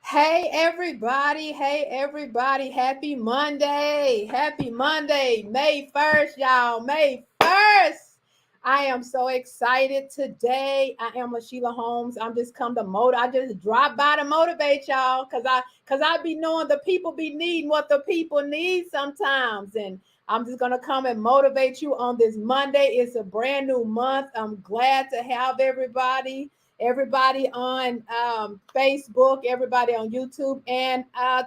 Hey everybody, hey everybody, happy Monday. Happy Monday, May 1st, y'all. May 1st. I am so excited today. I am LaSheila Holmes. I'm just come to I just drop by to motivate y'all because I be knowing the people be needing what the people need sometimes. And I'm just gonna come and motivate you on this Monday. It's a brand new month. I'm glad to have everybody on Facebook, everybody on YouTube and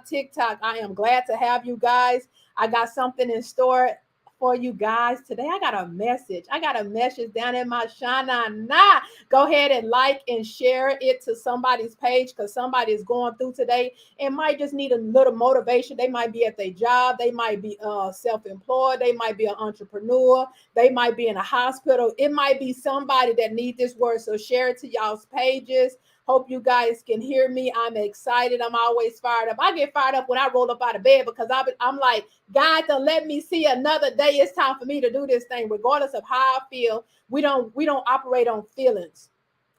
TikTok. I am glad to have you guys. I got something in store for you guys today. I got a message. I got a message down in my Shana. Go ahead and like and share it to somebody's page because somebody is going through today and might just need a little motivation. They might be at their job. They might be self-employed. They might be an entrepreneur. They might be in a hospital. It might be somebody that need this word. So share it to y'all's pages. Hope you guys can hear me. I'm excited. I'm always fired up. I get fired up when I roll up out of bed because I'm like, God, to let me see another day. It's time for me to do this thing, regardless of how I feel. We don't operate on feelings.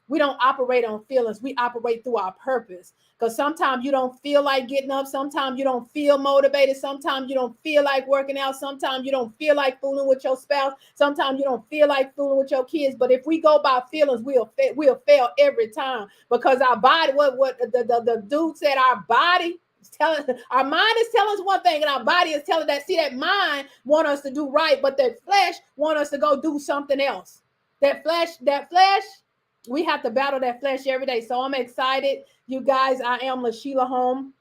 We don't operate on feelings. We operate through our purpose. Because sometimes you don't feel like getting up. Sometimes you don't feel motivated. Sometimes you don't feel like working out. Sometimes you don't feel like fooling with your spouse. Sometimes you don't feel like fooling with your kids. But if we go by feelings, we'll fail every time. Because our body, what the dude said, our body is telling, our mind is telling us one thing, and our body is telling that. See, that mind want us to do right, but that flesh want us to go do something else. That flesh. We have to battle that flesh every day. So I'm excited. You guys, I am LaSheila Holmes.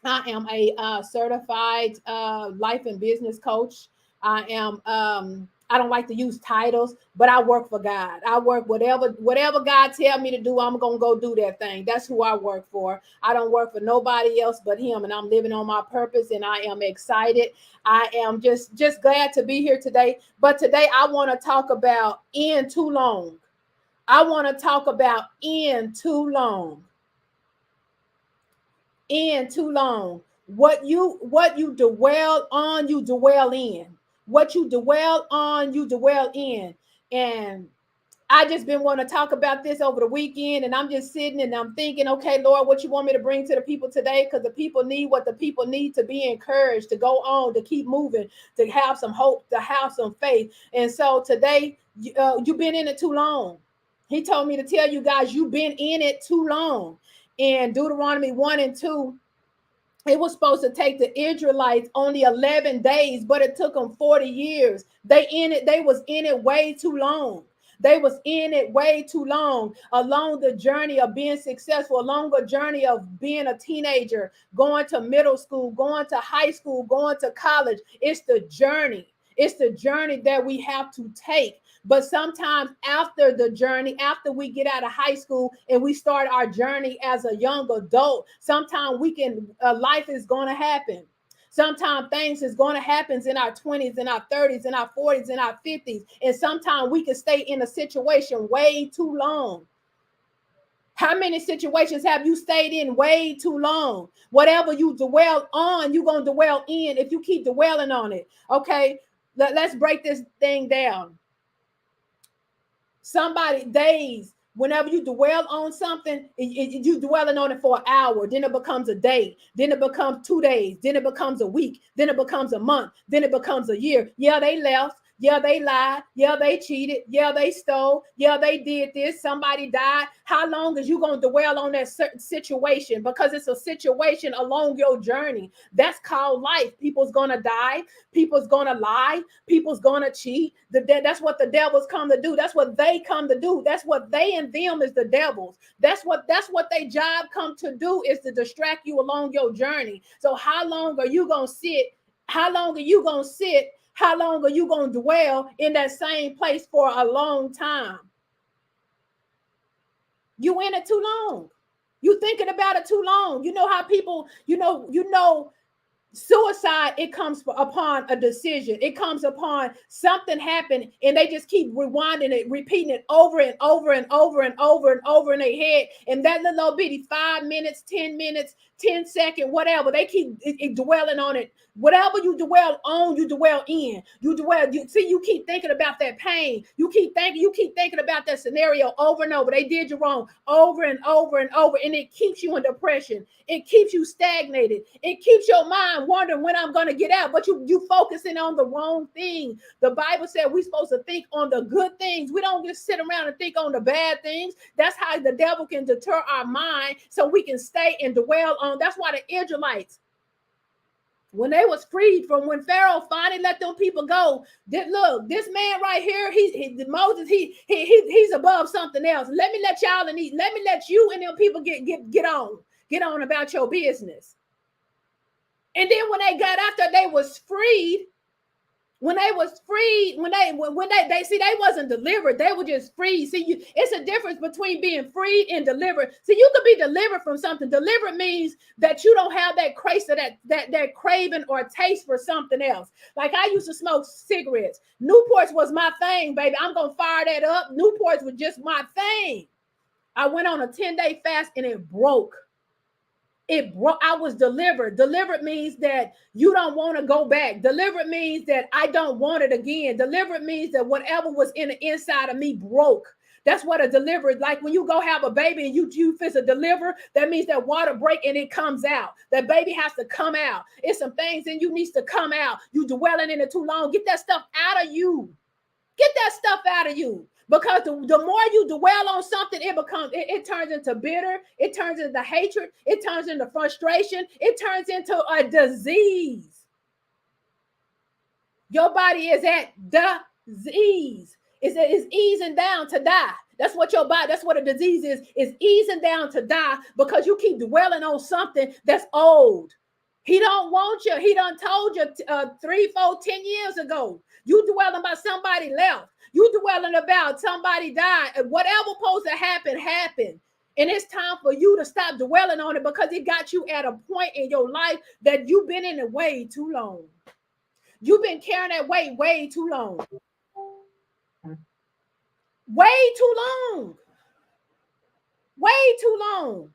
I am a certified life and business coach. I don't like to use titles, but I work for God. I work whatever God tell me to do, I'm going to go do that thing. That's who I work for. I don't work for nobody else but him, and I'm living on my purpose, and I am excited. I am just glad to be here today. But today I want to talk about in too long. I want to talk about in too long. In too long. What you dwell on, you dwell in. What you dwell on, you dwell in. And I just been wanting to talk about this over the weekend, and I'm just sitting and I'm thinking, okay, Lord, what you want me to bring to the people today? Because the people need what the people need to be encouraged, to go on, to keep moving, to have some hope, to have some faith. And so today, you've been in it too long. He told me to tell you guys, you've been in it too long. In Deuteronomy 1 and 2, it was supposed to take the Israelites only 11 days, but it took them 40 years. They was in it way too long. They was in it way too long, along the journey of being successful, along the journey of being a teenager, going to middle school, going to high school, going to college. It's the journey. It's the journey that we have to take. But sometimes after the journey, after we get out of high school and we start our journey as a young adult, sometimes life is going to happen. Sometimes things is going to happen in our 20s, in our 30s, in our 40s, in our 50s. And sometimes we can stay in a situation way too long. How many situations have you stayed in way too long? Whatever you dwell on, you're going to dwell in if you keep dwelling on it. Okay, let's break this thing down. Somebody days, whenever you dwell on something, you dwelling on it for an hour, then it becomes a day, then it becomes 2 days, then it becomes a week, then it becomes a month, then it becomes a year. Yeah, they left. Yeah, they lied. Yeah, they cheated. Yeah, they stole. Yeah, they did this. Somebody died. How long is you going to dwell on that certain situation? Because it's a situation along your journey. That's called life. People's going to die. People's going to lie. People's going to cheat. That's what the devils come to do. That's what they come to do. That's what they and them is the devils. That's what their job come to do, is to distract you along your journey. So how long are you going to sit? How long are you going to sit? How long are you going to dwell in that same place for a long time? You in it too long. You thinking about it too long. You know how people, suicide, it comes upon a decision. It comes upon something happened, and they just keep rewinding it, repeating it over and over and over and over and over in their head. And that little bitty 5 minutes, 10 minutes, 10-second, whatever, they keep dwelling on it. Whatever you dwell on, you dwell in. You keep thinking about that pain. You keep thinking about that scenario over and over. They did you wrong over and over and over, and it keeps you in depression. It keeps you stagnated. It keeps your mind wondering when I'm going to get out, but you focusing on the wrong thing. The Bible said we're supposed to think on the good things. We don't just sit around and think on the bad things. That's how the devil can deter our mind, so we can stay and dwell on. That's why the Israelites, when they was freed from, when Pharaoh finally let them people go, look, this man right here, Moses, he's above something else. Let me let y'all and let me let you and them people get on about your business. And then when they got after they was freed, when they wasn't delivered, they were just free. See, it's a difference between being freed and delivered. See, you could be delivered from something. Delivered means that you don't have that that craving or taste for something else. Like, I used to smoke cigarettes. Newports was my thing, baby. I'm gonna fire that up. Newports was just my thing. I went on a 10-day fast and it broke. I was delivered. Delivered means that you don't want to go back. Delivered means that I don't want it again. Delivered means that whatever was in the inside of me broke. That's what a delivered, like when you go have a baby and you fix a deliver, that means that water break and it comes out. That baby has to come out. It's some things in you needs to come out. You dwelling in it too long. Get that stuff out of you. Get that stuff out of you. Because the more you dwell on something, it turns into bitter, it turns into hatred, it turns into frustration, it turns into a disease. Your body is at disease. It's easing down to die. That's what your body, that's what a disease is easing down to die, because you keep dwelling on something that's old. He don't want you. He done told you 3, 4, 10 years ago. You dwelling about somebody left. You dwelling about somebody died. Whatever supposed to happen, happened. And it's time for you to stop dwelling on it, because it got you at a point in your life that you've been in it way too long. You've been carrying that weight way too long. Way too long. Way too long.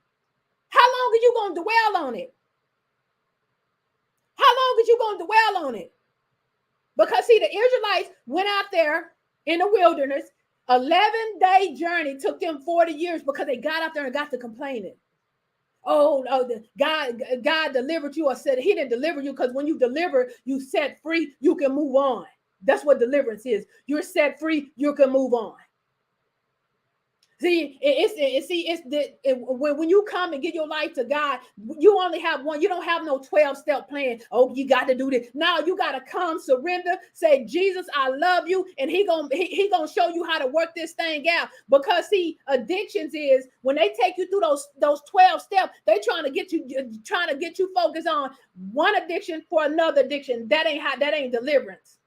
How long are you going to dwell on it? How long are you going to dwell on it? Because see, the Israelites went out there in the wilderness. 11-day journey took them 40 years because they got out there and got to complaining. God delivered you, or said he didn't deliver you, because when you deliver, you set free, you can move on. That's what deliverance is. You're set free, you can move on. See, when you come and give your life to God, you only have one. You don't have no 12-step plan. Oh, you got to do this. Now you got to come, surrender, say, Jesus, I love you, and he gonna show you how to work this thing out. Because see, addictions is when they take you through those 12 steps, they trying to get you focused on one addiction for another addiction. That ain't deliverance.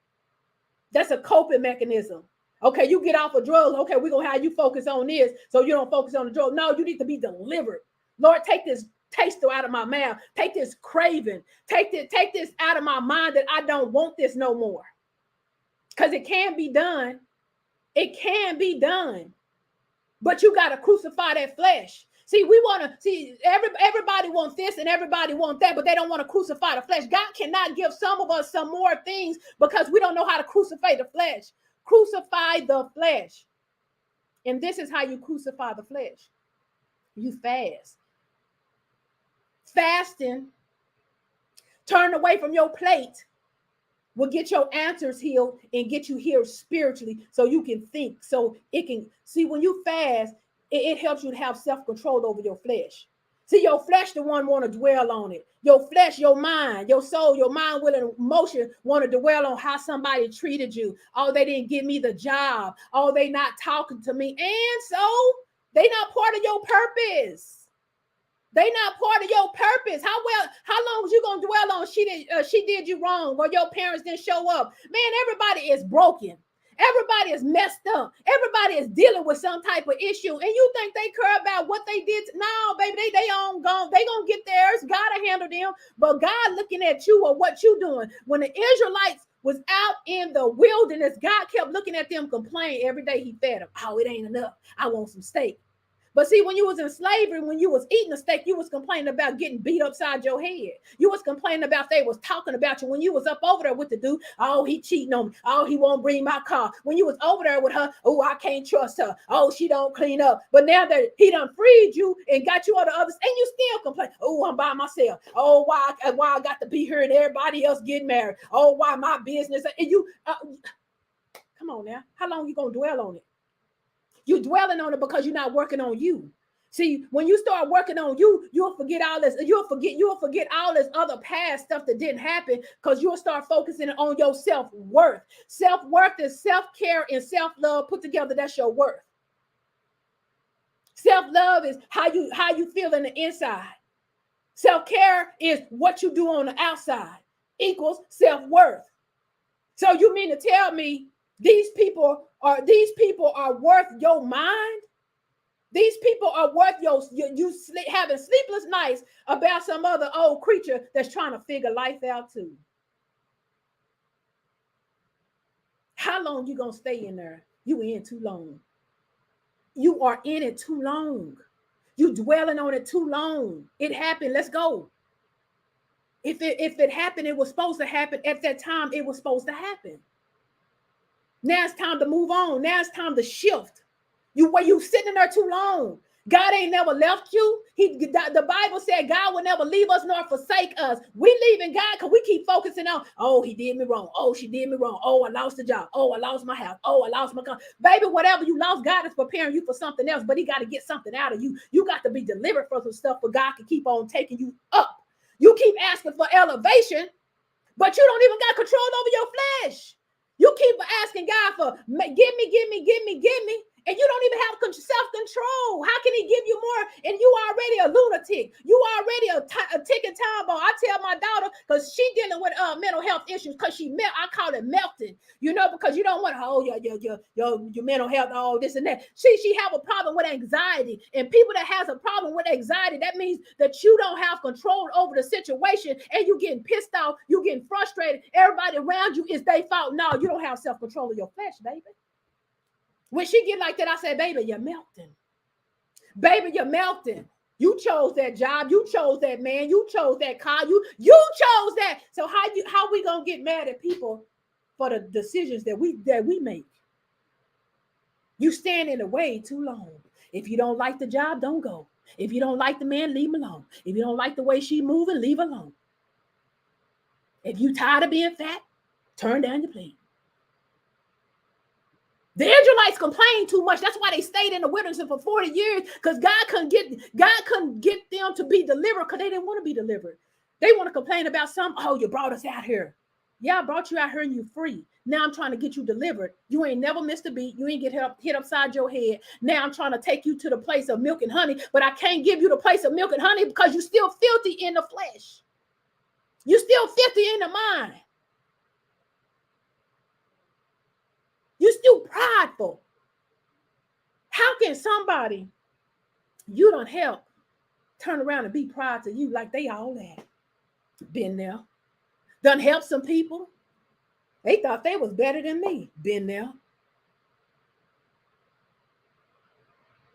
That's a coping mechanism. Okay, you get off of drugs. Okay, we're going to have you focus on this so you don't focus on the drug. No, you need to be delivered. Lord, take this taster out of my mouth. Take this craving. Take this out of my mind, that I don't want this no more. Because it can be done. It can be done. But you got to crucify that flesh. See, we want to see everybody wants this and everybody wants that, but they don't want to crucify the flesh. God cannot give some of us some more things because we don't know how to crucify the flesh. Crucify the flesh. And this is how you crucify the flesh. You fast. Fasting, turn away from your plate, will get your answers healed and get you healed spiritually so you can think. So it can see when you fast, it helps you to have self-control over your flesh. See, your flesh, the one want to dwell on it. Your flesh, your mind, your soul, your mind, will, and emotion want to dwell on how somebody treated you. Oh, they didn't give me the job. Oh, they not talking to me. And so they not part of your purpose. They not part of your purpose. How long was you gonna dwell on she did you wrong or your parents didn't show up? Man, everybody is broken. Everybody is messed up. Everybody is dealing with some type of issue. And you think they care about what they did? No, baby, they on gone. They gonna get theirs. God will handle them. But God looking at you or what you doing. When the Israelites was out in the wilderness, God kept looking at them complain every day he fed them. Oh, it ain't enough. I want some steak. But see, when you was in slavery, when you was eating a steak, you was complaining about getting beat upside your head. You was complaining about they was talking about you. When you was up over there with the dude, oh, he cheating on me. Oh, he won't bring my car. When you was over there with her, oh, I can't trust her. Oh, she don't clean up. But now that he done freed you and got you on the others, and you still complain. Oh, I'm by myself. Oh, why I got to be here and everybody else getting married. Oh, why my business? And you, come on now. How long you gonna dwell on it? You're dwelling on it because you're not working on you. See, when you start working on you, you'll forget all this. You'll forget all this other past stuff that didn't happen because you'll start focusing on your self-worth. Self-worth is self-care and self-love put together. That's your worth. Self-love is how you feel in the inside. Self-care is what you do on the outside equals self-worth. So you mean to tell me these people are worth your mind? These people are worth you having sleepless nights about some other old creature that's trying to figure life out too. How long you gonna stay in there? You in too long. You are in it too long. You dwelling on it too long. It happened. Let's go. If it happened, it was supposed to happen at that time. It was supposed to happen. Now it's time to move on. Now it's time to shift. You sitting there too long. God ain't never left you. The Bible said God will never leave us nor forsake us. We leaving God because we keep focusing on, oh, he did me wrong. Oh, she did me wrong. Oh, I lost the job. Oh, I lost my house. Oh, I lost my car. Baby, whatever you lost, God is preparing you for something else, but he got to get something out of you. You got to be delivered from some stuff, but God can keep on taking you up. You keep asking for elevation, but you don't even got control over your flesh. You keep asking God for give me. And you don't even have self-control. How can he give you more? And you already a lunatic. You already a ticking time bomb. I tell my daughter, because she dealing with mental health issues, because I call it melting, because you don't want, oh, your mental health, all this and that. She have a problem with anxiety. And people that has a problem with anxiety, that means that you don't have control over the situation and you getting pissed off, you getting frustrated. Everybody around you is their fault. No, you don't have self-control of your flesh, baby. When she get like that, I say, baby, you're melting. Baby, you're melting. You chose that job. You chose that man. You chose that car. You chose that. So how we gonna get mad at people for the decisions that we make? You stand in the way too long. If you don't like the job, don't go. If you don't like the man, leave him alone. If you don't like the way she moving, leave alone. If you tired of being fat, turn down your plate. The Israelites complained too much. That's why they stayed in the wilderness for 40 years, because God couldn't get them to be delivered because they didn't want to be delivered. They want to complain about oh, you brought us out here. Yeah, I brought you out here and you're free. Now I'm trying to get you delivered. You ain't never missed a beat. You ain't get hit upside your head. Now I'm trying to take you to the place of milk and honey, but I can't give you the place of milk and honey because you're still filthy in the flesh. You're still filthy in the mind. You're still prideful. How can somebody you don't help turn around and be proud to you like they all that? Been there. Done help some people. They thought they was better than me. Been there.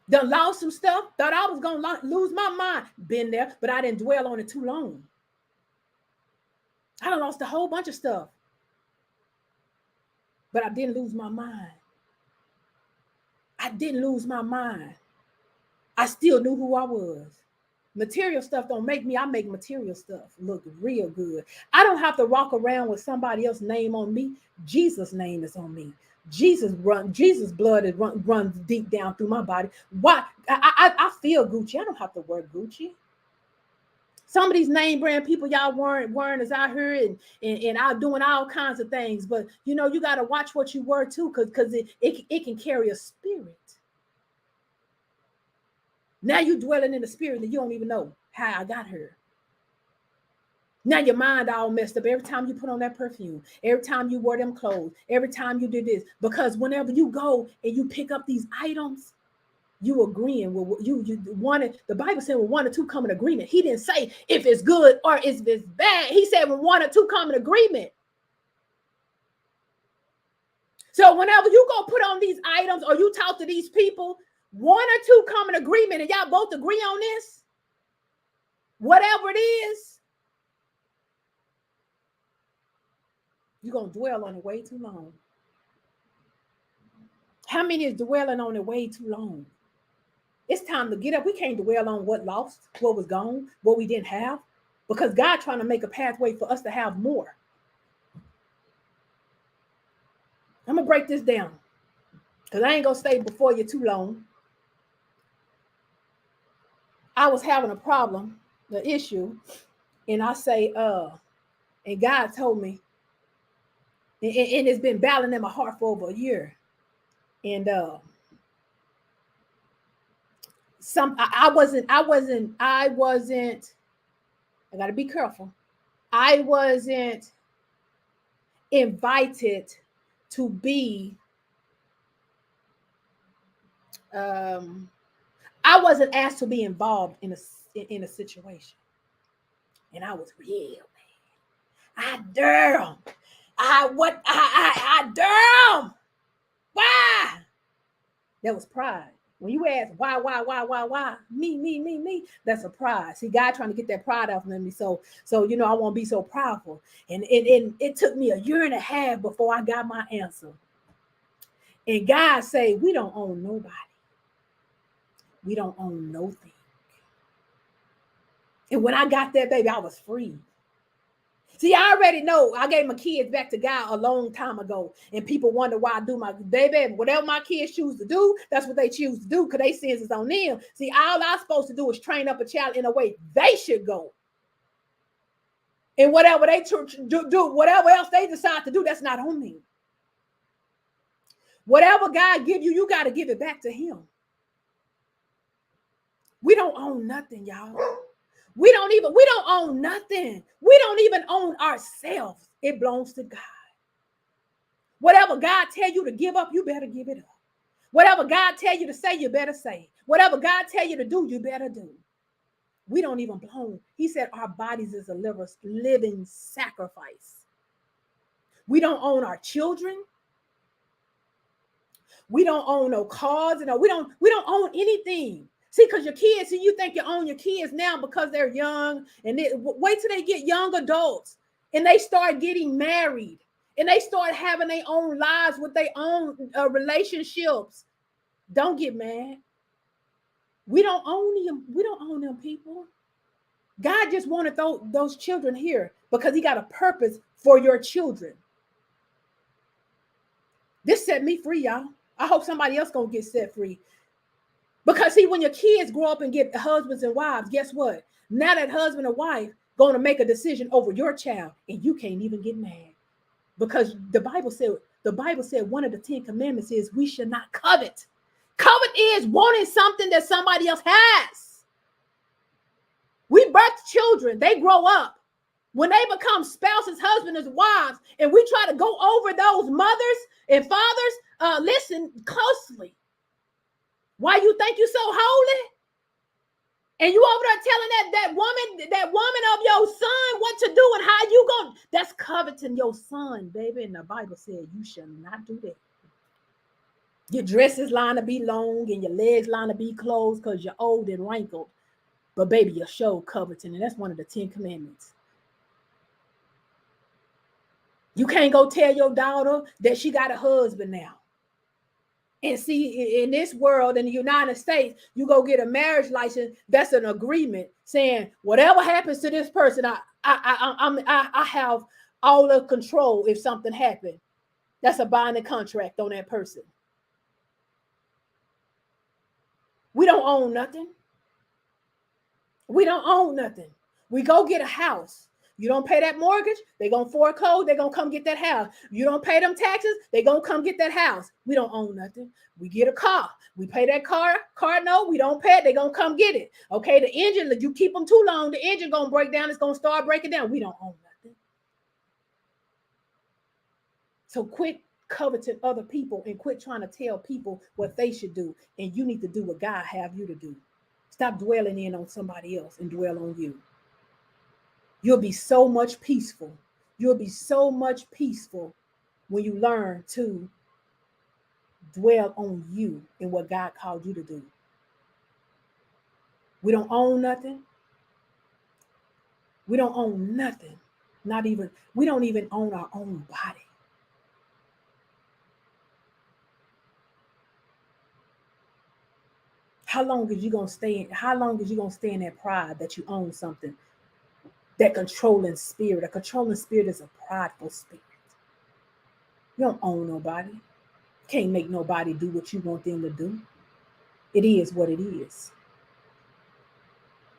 Done lost some stuff. Thought I was going to lose my mind. Been there, but I didn't dwell on it too long. I done lost a whole bunch of stuff. But I didn't lose my mind. I didn't lose my mind. I still knew who I was. Material stuff don't make me. I make material stuff look real good. I don't have to walk around with somebody else's name on me. Jesus' name is on me. Jesus blood runs deep down through my body. Why? I feel Gucci. I don't have to wear Gucci. Some of these name brand people y'all weren't as out here and out doing all kinds of things. But you got to watch what you wear too, because it can carry a spirit. Now you dwelling in the spirit that you don't even know how I got here. Now your mind all messed up every time you put on that perfume, every time you wear them clothes, every time you do this. Because whenever you go and you pick up these items, you agreeing with you wanted. The Bible said when one or two come in agreement. He didn't say if it's good or if it's bad. He said when one or two come in agreement. So whenever you go put on these items or you talk to these people, one or two come in agreement and y'all both agree on this, whatever it is, you're going to dwell on it way too long. How many is dwelling on it way too long? It's time to get up. We can't dwell on what lost, what was gone, what we didn't have, because God trying to make a pathway for us to have more. I'm going to break this down because I ain't going to stay before you too long. I was having a problem, the issue, and I say, and God told me, and it's been battling in my heart for over a year. And I got to be careful. I wasn't invited to be, I wasn't asked to be involved in a situation. And I was real mad. I damn. I damn. Why? That was pride. When you ask why, me, that's a pride. See, God trying to get that pride off of me. So I won't be so prideful. And it took me a year and a half before I got my answer. And God say, we don't own nobody. We don't own nothing. And when I got that, baby, I was free. See, I already know I gave my kids back to God a long time ago. And people wonder why I do my baby. Whatever my kids choose to do, that's what they choose to do because they sins is on them. See, all I'm supposed to do is train up a child in a way they should go. And whatever they do, whatever else they decide to do, that's not on me. Whatever God give you, you got to give it back to him. We don't own nothing, y'all. We don't own nothing. We don't even own ourselves. It belongs to God. Whatever God tell you to give up, you better give it up. Whatever God tell you to say, you better say. Whatever God tell you to do, you better do. We don't even belong. He said our bodies is a living sacrifice. We don't own our children. We don't own no cars. We don't own anything. See, because your kids, you think you own your kids now because they're young, and wait till they get young adults and they start getting married and they start having their own lives with their own relationships. Don't get mad. We don't own them. We don't own them people. God just wanted those children here because he got a purpose for your children. This set me free, y'all. I hope somebody else gonna get set free. Because see, when your kids grow up and get husbands and wives, guess what? Now that husband and wife going to make a decision over your child, and you can't even get mad. Because the Bible said one of the 10 commandments is we should not covet. Covet is wanting something that somebody else has. We birth children, they grow up. When they become spouses, husbands, and wives, and we try to go over those mothers and fathers, listen closely. Why you think you so holy? And you over there telling that woman of your son what to do and how you going. That's coveting your son, baby. And the Bible said you shall not do that. Your dresses line to be long and your legs line to be closed because you're old and wrinkled. But baby, your show coveting, and that's one of the 10 commandments. You can't go tell your daughter that she got a husband now. And see, in this world, in the United States, you go get a marriage license. That's an agreement saying whatever happens to this person, I have all the control if something happened. That's a binding contract on that person. We don't own nothing. We don't own nothing. We go get a house. You don't pay that mortgage, they're going to foreclose, they're going to come get that house. You don't pay them taxes, they're going to come get that house. We don't own nothing. We get a car. We pay that car note, we don't pay it, they're going to come get it. Okay, the engine, you keep them too long, the engine going to break down, it's going to start breaking down. We don't own nothing. So quit coveting other people and quit trying to tell people what they should do. And you need to do what God have you to do. Stop dwelling in on somebody else and dwell on you. You'll be so much peaceful. You'll be so much peaceful when you learn to dwell on you and what God called you to do. We don't own nothing. We don't own nothing. We don't even own our own body. How long is you gonna stay in that pride that you own something? That controlling spirit. A controlling spirit is a prideful spirit. You don't own nobody. You can't make nobody do what you want them to do. It is what it is.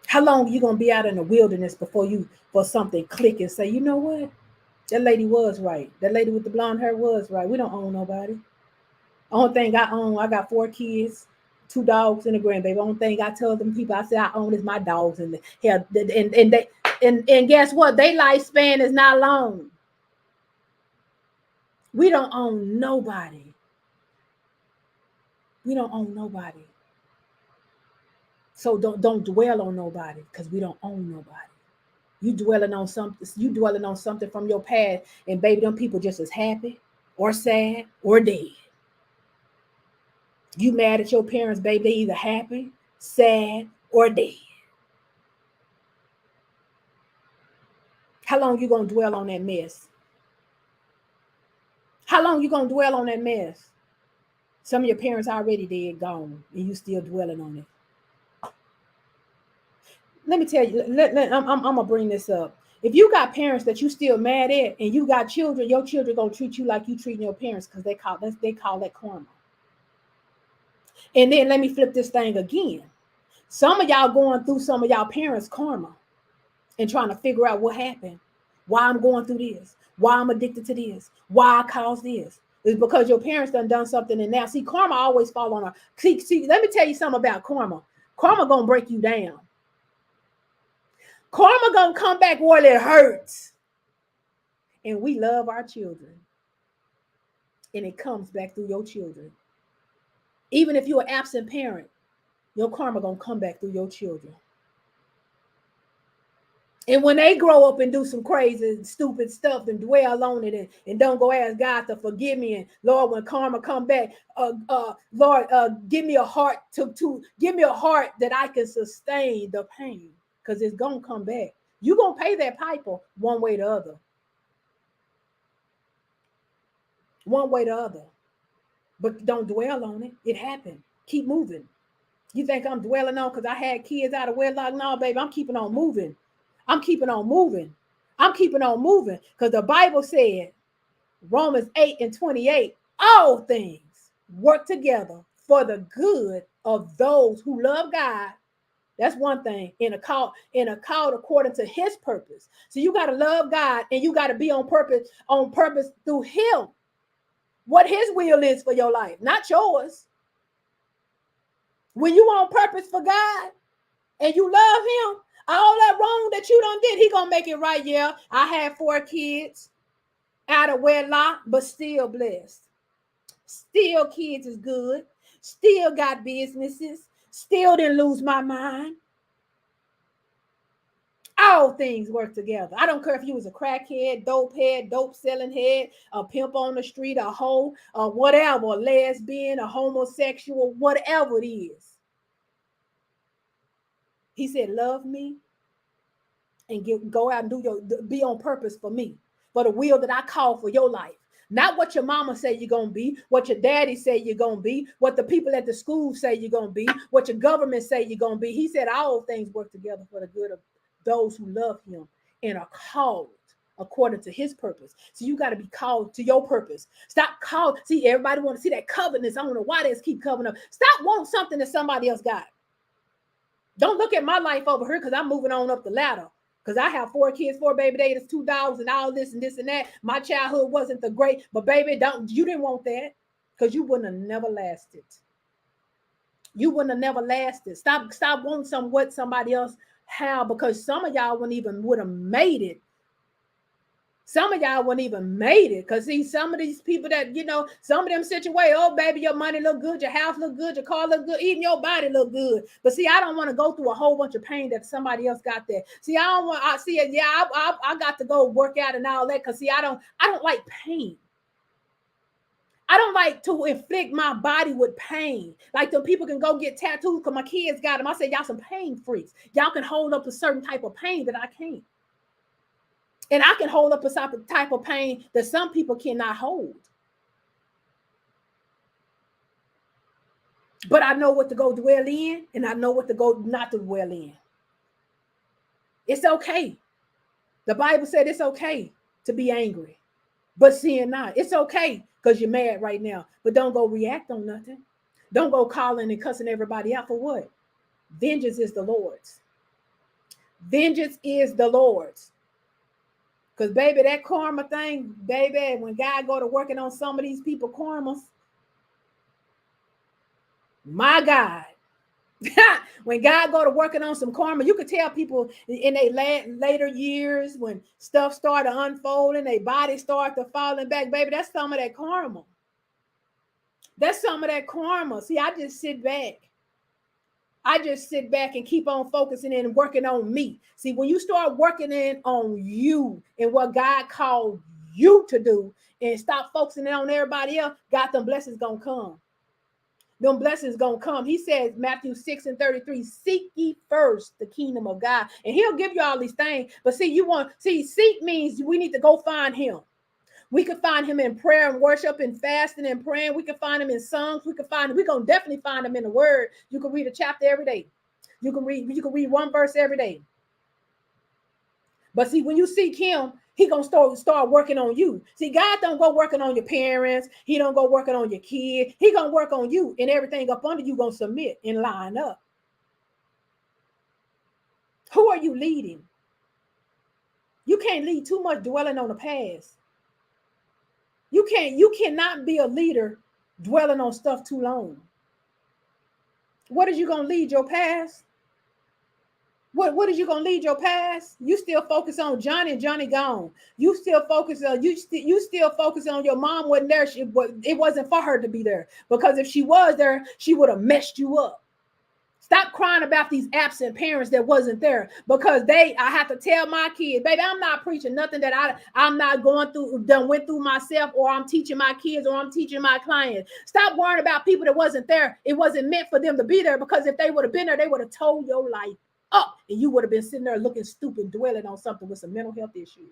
How long are you gonna be out in the wilderness for something click and say, you know what? That lady was right. That lady with the blonde hair was right. We don't own nobody. Only thing I own, I got 4 kids, 2 dogs, and a grandbaby. Only thing I tell them people I say I own is my dogs, and and guess what? Their lifespan is not long. We don't own nobody. We don't own nobody. So don't dwell on nobody because we don't own nobody. You dwelling on something from your past, and baby, them people just as happy or sad or dead. You mad at your parents, baby, they either happy, sad, or dead. How long you gonna dwell on that mess? How long you gonna dwell on that mess? Some of your parents already dead, gone, and you still dwelling on it. Let me tell you, I'm gonna bring this up. If you got parents that you still mad at, and you got children, your children gonna treat you like you treating your parents because they call that karma. And then let me flip this thing again. Some of y'all going through some of y'all parents' karma and trying to figure out what happened, why I'm going through this, why I'm addicted to this, why I caused this. It's because your parents done something, and now see, karma always fall on her. See, let me tell you something about karma. Karma gonna break you down. Karma gonna come back where it hurts. And we love our children. And it comes back through your children. Even if you're an absent parent, your karma gonna come back through your children. And when they grow up and do some crazy, stupid stuff and dwell on it and don't go ask God to forgive me, and Lord, when karma come back, Lord, give me a heart give me a heart that I can sustain the pain, because it's gonna come back. You're gonna pay that piper one way or the other. One way or the other. But don't dwell on it. It happened. Keep moving. You think I'm dwelling on because I had kids out of wedlock? No, baby, I'm keeping on moving. I'm keeping on moving. I'm keeping on moving because the Bible said, Romans 8:28, all things work together for the good of those who love God. That's one thing, in a call according to his purpose. So you got to love God, and you got to be on purpose through him. What his will is for your life, not yours. When you on purpose for God and you love him, all that wrong that you done did, he gonna make it right. Yeah, I had 4 kids out of wedlock, but still blessed. Still kids is good. Still got businesses. Still didn't lose my mind. All things work together. I don't care if you was a crackhead, dope head, dope selling head, a pimp on the street, a hoe, or whatever, a lesbian, a homosexual, whatever it is. He said, love me and go out and be on purpose for me, for the will that I call for your life. Not what your mama say you're gonna be, what your daddy say you're gonna be, what the people at the school say you're gonna be, what your government say you're gonna be. He said all things work together for the good of those who love him and are called according to his purpose. So you got to be called to your purpose. Stop called. See, everybody want to see that covenant. I don't know why they keep covering up. Stop wanting something that somebody else got. Don't look at my life over here because I'm moving on up the ladder. Because I have 4 kids, 4 baby daddies, 2 dogs, and all this and this and that. My childhood wasn't the great, but baby, you didn't want that because you wouldn't have never lasted. You wouldn't have never lasted. Stop wanting what somebody else have, because some of y'all would have made it. Some of y'all wouldn't even made it. Because see, some of these people that, some of them situation, oh, baby, your money look good, your house look good, your car look good, even your body look good. But see, I don't want to go through a whole bunch of pain that somebody else got there. See, I got to go work out and all that. Because see, I don't like pain. I don't like to inflict my body with pain. Like the people can go get tattoos because my kids got them. I say, y'all some pain freaks. Y'all can hold up a certain type of pain that I can't. And I can hold up a type of pain that some people cannot hold. But I know what to go dwell in, and I know what to go not to dwell in. It's okay. The Bible said it's okay to be angry, but sin not. It's okay because you're mad right now, but don't go react on nothing. Don't go calling and cussing everybody out for what? Vengeance is the Lord's. Vengeance is the Lord's. Because, baby, that karma thing, baby, when God go to working on some of these people karmas, my God, when God go to working on some karma, you could tell people in their later years when stuff started unfolding, their body started to falling back, baby, that's some of that karma. That's some of that karma. See, I just sit back and keep on focusing and working on me. See, when you start working in on you and what God called you to do and stop focusing on everybody else, God, them blessings gonna come. Them blessings gonna come. He says, Matthew 6:33, seek ye first the kingdom of God, and he'll give you all these things. But seek means we need to go find him. We could find him in prayer and worship and fasting and praying. We could find him in songs. We're going to definitely find him in the word. You can read a chapter every day. You can read one verse every day. But see, when you seek him, he going to start working on you. See, God don't go working on your parents. He don't go working on your kid. He going to work on you, and everything up under you going to submit and line up. Who are you leading? You can't lead too much dwelling on the past. You cannot be a leader dwelling on stuff too long. What is you gonna lead your past? What is you gonna lead your past? You still focus on Johnny and Johnny gone. You still focus on you still focus on your mom wasn't there. It wasn't for her to be there, because if she was there, she would have messed you up. Stop crying about these absent parents that wasn't there, because I have to tell my kids, baby, I'm not preaching nothing that I'm not went through myself, or I'm teaching my kids, or I'm teaching my clients. Stop worrying about people that wasn't there. It wasn't meant for them to be there, because if they would have been there, they would have told your life up, and you would have been sitting there looking stupid, dwelling on something with some mental health issues.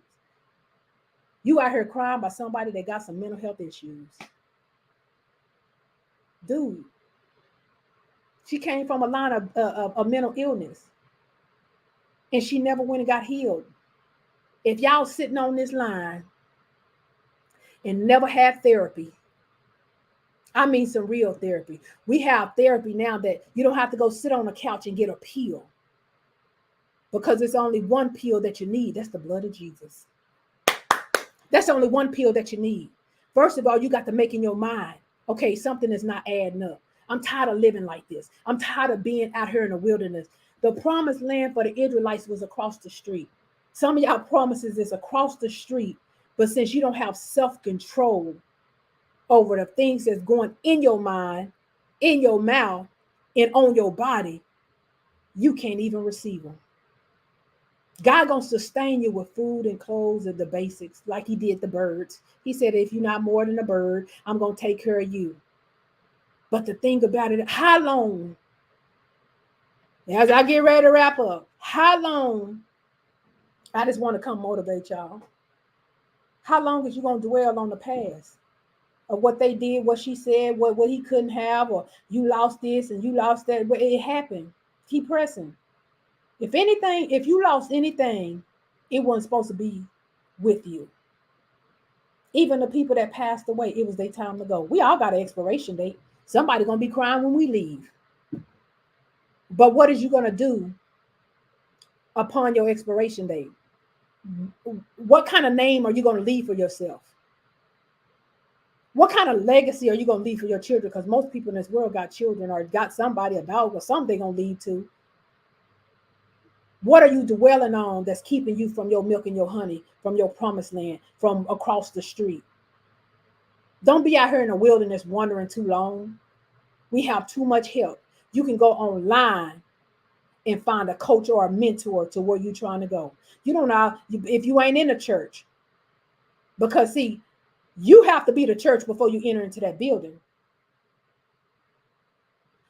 You out here crying by somebody that got some mental health issues. Dude. She came from a line of mental illness, and she never went and got healed. If y'all sitting on this line and never had therapy, I mean some real therapy. We have therapy now that you don't have to go sit on a couch and get a pill, because it's only one pill that you need. That's the blood of Jesus. That's only one pill that you need. First of all, you got to make in your mind, okay, something is not adding up. I'm tired of living like this. I'm tired of being out here in the wilderness. The promised land for the Israelites was across the street. Some of y'all promises is across the street, but since you don't have self-control over the things that's going in your mind, in your mouth, and on your body, you can't even receive them. God gonna sustain you with food and clothes and the basics, like He did the birds. He said, if you're not more than a bird, I'm gonna take care of you. But the thing about it, how long, as I get ready to wrap up, how long, I just want to come motivate y'all. How long is you gonna dwell on the past of what they did, what she said, what he couldn't have, or you lost this and you lost that? But it happened. Keep pressing. If anything, if you lost anything, it wasn't supposed to be with you. Even the people that passed away, it was their time to go. We all got an expiration date. Somebody gonna be crying when we leave. But what is you gonna do upon your expiration date? What kind of name are you gonna leave for yourself? What kind of legacy are you gonna leave for your children? Because most people in this world got children or got somebody, a dog or something they gonna leave to. What are you dwelling on that's keeping you from your milk and your honey, from your promised land, from across the street? Don't be out here in the wilderness wandering too long. We have too much help. You can go online and find a coach or a mentor to where you're trying to go. You don't know if you ain't in the church. Because see, you have to be the church before you enter into that building.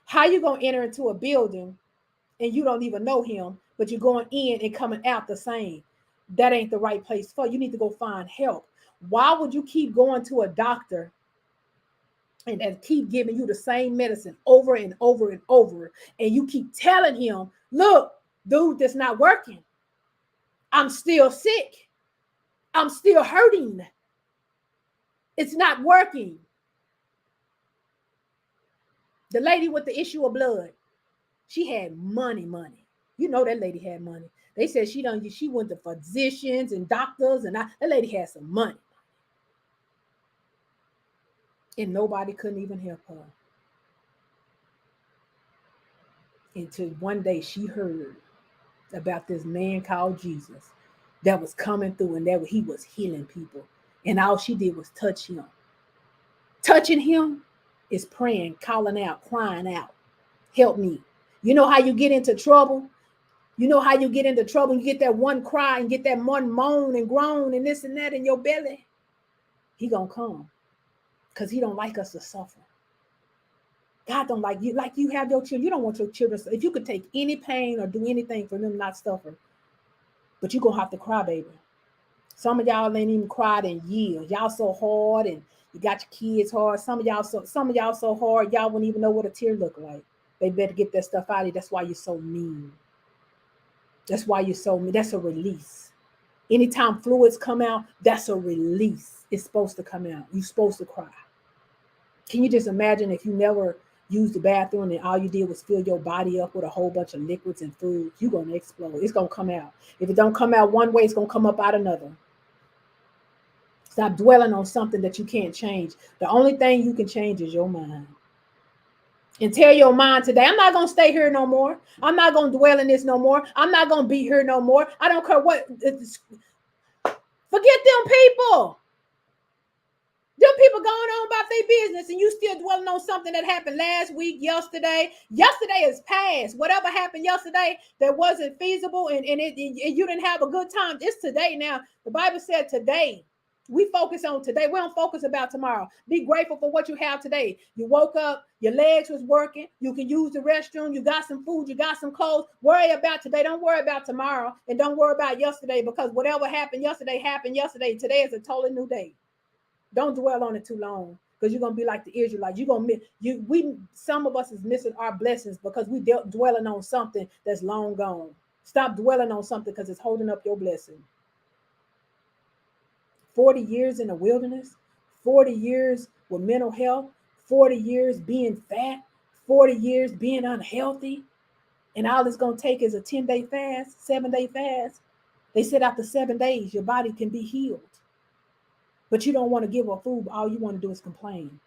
How you gonna enter into a building and you don't even know him, but you're going in and coming out the same? That ain't the right place for you. You need to go find help. Why would you keep going to a doctor and keep giving you the same medicine over and over and over, and you keep telling him, look, dude, that's not working. I'm still sick. I'm still hurting. It's not working. The lady with the issue of blood, she had money. You know that lady had money. They said she went to physicians and doctors, and that lady had some money. And nobody couldn't even help her. Until one day she heard about this man called Jesus that was coming through and that he was healing people. And all she did was touch him. Touching him is praying, calling out, crying out, help me. You know how you get into trouble? You know how you get into trouble? You get that one cry and get that one moan and groan and this and that in your belly. He gonna come because he don't like us to suffer. God don't like you have your children. You don't want your children. If you could take any pain or do anything for them not suffer, but you're gonna have to cry, baby. Some of y'all ain't even cried in years. Y'all so hard, and you got your kids hard. Some of y'all so hard, y'all wouldn't even know what a tear look like. They better get that stuff out of you. That's why you're so mean. That's why you're so mean. That's a release. Anytime fluids come out, that's a release. It's supposed to come out. You're supposed to cry. Can you just imagine if you never used the bathroom and all you did was fill your body up with a whole bunch of liquids and food? You're going to explode. It's going to come out. If it don't come out one way, it's going to come up out another. Stop dwelling on something that you can't change. The only thing you can change is your mind. And tell your mind today, I'm not going to stay here no more. I'm not going to dwell in this no more. I'm not going to be here no more. I don't care what. Forget them people. Them people going on about their business and you still dwelling on something that happened last week, yesterday. Yesterday is past. Whatever happened yesterday that wasn't feasible and you didn't have a good time, it's today now. The Bible said today. We focus on today. We don't focus about tomorrow. Be grateful for what you have today. You woke up, your legs was working. You can use the restroom. You got some food. You got some clothes. Worry about today. Don't worry about tomorrow. And don't worry about yesterday, because whatever happened yesterday happened yesterday. Today is a totally new day. Don't dwell on it too long, because you're gonna be like the Israelites. You're gonna miss some of us is missing our blessings because we dwelling on something that's long gone. Stop dwelling on something because it's holding up your blessing. 40 years in the wilderness, 40 years with mental health, 40 years being fat, 40 years being unhealthy, and all it's going to take is a 10-day fast, 7-day fast. They said after 7 days, your body can be healed. But you don't want to give up food. All you want to do is complain.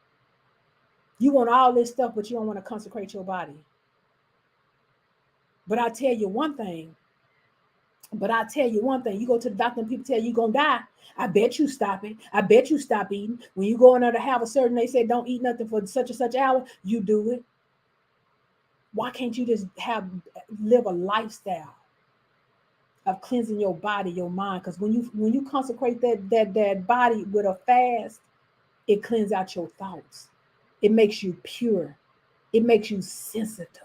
You want all this stuff, but you don't want to consecrate your body. But I tell you one thing, you go to the doctor and people tell you you're going to die. I bet you stop it. I bet you stop eating. When you go in there to have a certain, they say don't eat nothing for such and such hour, you do it. Why can't you just live a lifestyle of cleansing your body, your mind. Because when you consecrate that body with a fast, it cleans out your thoughts. It makes you pure. It makes you sensitive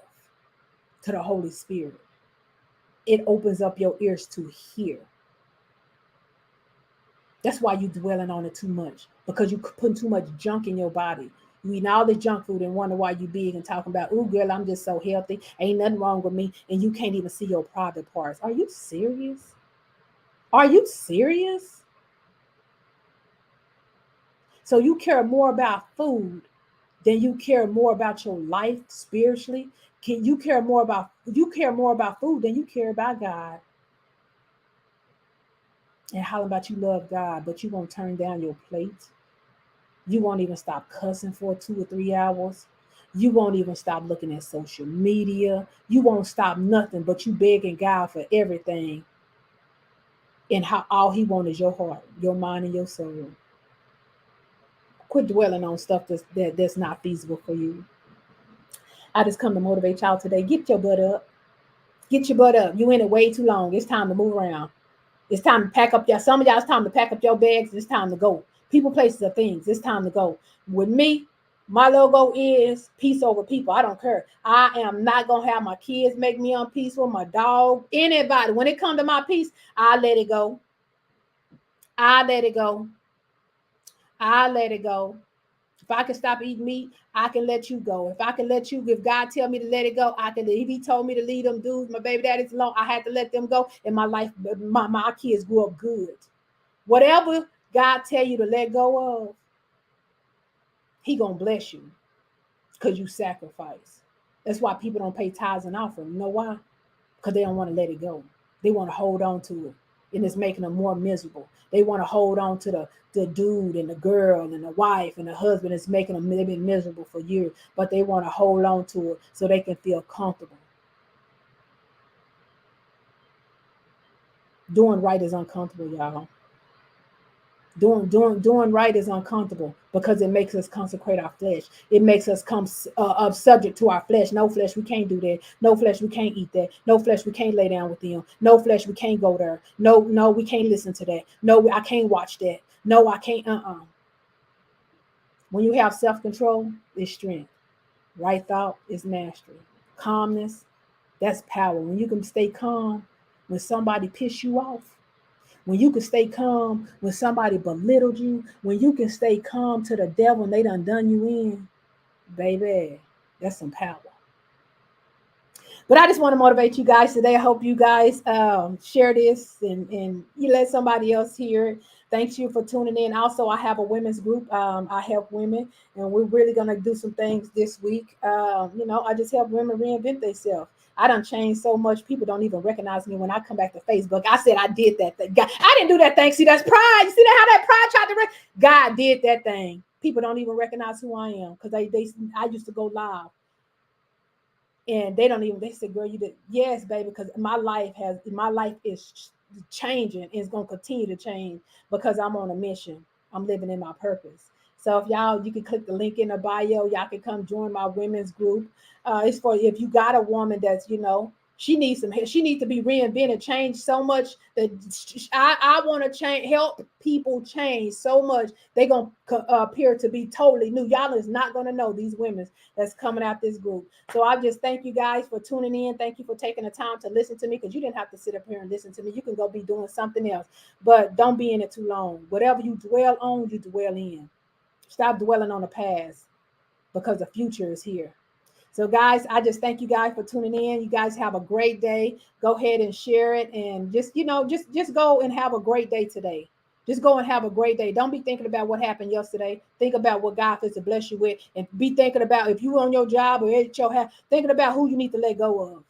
to the Holy Spirit. It opens up your ears to hear. That's why you dwelling on it too much, because you putting too much junk in your body. You eating all the junk food and wonder why you big and talking about, oh girl, I'm just so healthy. Ain't nothing wrong with me. And you can't even see your private parts. Are you serious? Are you serious? So you care more about food than you care more about your life spiritually? Can you care more about food than you care about God? And how about you love God, but you won't turn down your plate? You won't even stop cussing for 2 or 3 hours. You won't even stop looking at social media. You won't stop nothing, but you begging God for everything. And how all he wants is your heart, your mind, and your soul. Quit dwelling on stuff that's not feasible for you. I just come to motivate y'all today. Get your butt up. Get your butt up. You in it way too long. It's time to move around. It's time to pack up some of y'all, it's time to pack up your bags. It's time to go. People, places, or things. It's time to go. With me, my logo is peace over people. I don't care. I am not gonna have my kids make me unpeaceful, my dog, anybody. When it comes to my peace, I let it go. I let it go. I let it go. If I can stop eating meat, I can let you go. If I can let you, if God tell me to let it go, I can. If He told me to leave them dudes, my baby daddies alone, I had to let them go. And my life, my kids grew up good. Whatever God tell you to let go of, He gonna bless you because you sacrifice. That's why people don't pay tithes and offering. You know why? Because they don't want to let it go. They want to hold on to it, and it's making them more miserable. They want to hold on to the dude and the girl and the wife and the husband. It's making them, they've been miserable for years, but they want to hold on to it so they can feel comfortable. Doing right is uncomfortable, y'all. Doing right is uncomfortable because it makes us consecrate our flesh. It makes us come subject to our flesh. No flesh, we can't do that. No flesh, we can't eat that. No flesh, we can't lay down with them. No flesh, we can't go there. No, we can't listen to that. No, I can't watch that. No, I can't. When you have self-control, it's strength. Right thought is mastery. Calmness, that's power. When you can stay calm when somebody piss you off, when you can stay calm when somebody belittled you, when you can stay calm to the devil and they done you in, baby, that's some power. But I just want to motivate you guys today. I hope you guys share this and you let somebody else hear it. Thanks you for tuning in. Also, I have a women's group. I help women, and we're really gonna do some things this week. I just help women reinvent themselves. I done changed so much. People don't even recognize me when I come back to Facebook. I said I did that thing. God, I didn't do that thing. See, that's pride. You see that how that pride tried to God did that thing. People don't even recognize who I am because I used to go live. And they don't even, they said, girl, you did. Yes, baby, because my life is changing and it's going to continue to change because I'm on a mission. I'm living in my purpose. So if y'all, you can click the link in the bio. Y'all can come join my women's group. It's for if you got a woman that's, she needs some help. She needs to be reinvented, change so much that I want to change, help people change so much. They're going to appear to be totally new. Y'all is not going to know these women that's coming out this group. So I just thank you guys for tuning in. Thank you for taking the time to listen to me because you didn't have to sit up here and listen to me. You can go be doing something else, but don't be in it too long. Whatever you dwell on, you dwell in. Stop dwelling on the past because the future is here. So guys, I just thank you guys for tuning in. You guys have a great day. Go ahead and share it and just go and have a great day today. Just go and have a great day. Don't be thinking about what happened yesterday. Think about what God is to bless you with and be thinking about if you're on your job or at your house, thinking about who you need to let go of.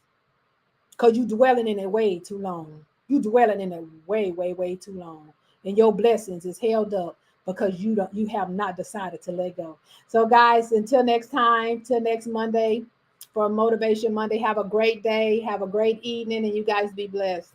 Because you dwelling in it way too long. You dwelling in it way, way, way too long. And your blessings is held up because you have not decided to let go. So guys, until next time, till next Monday for Motivation Monday, have a great day, have a great evening, and you guys be blessed.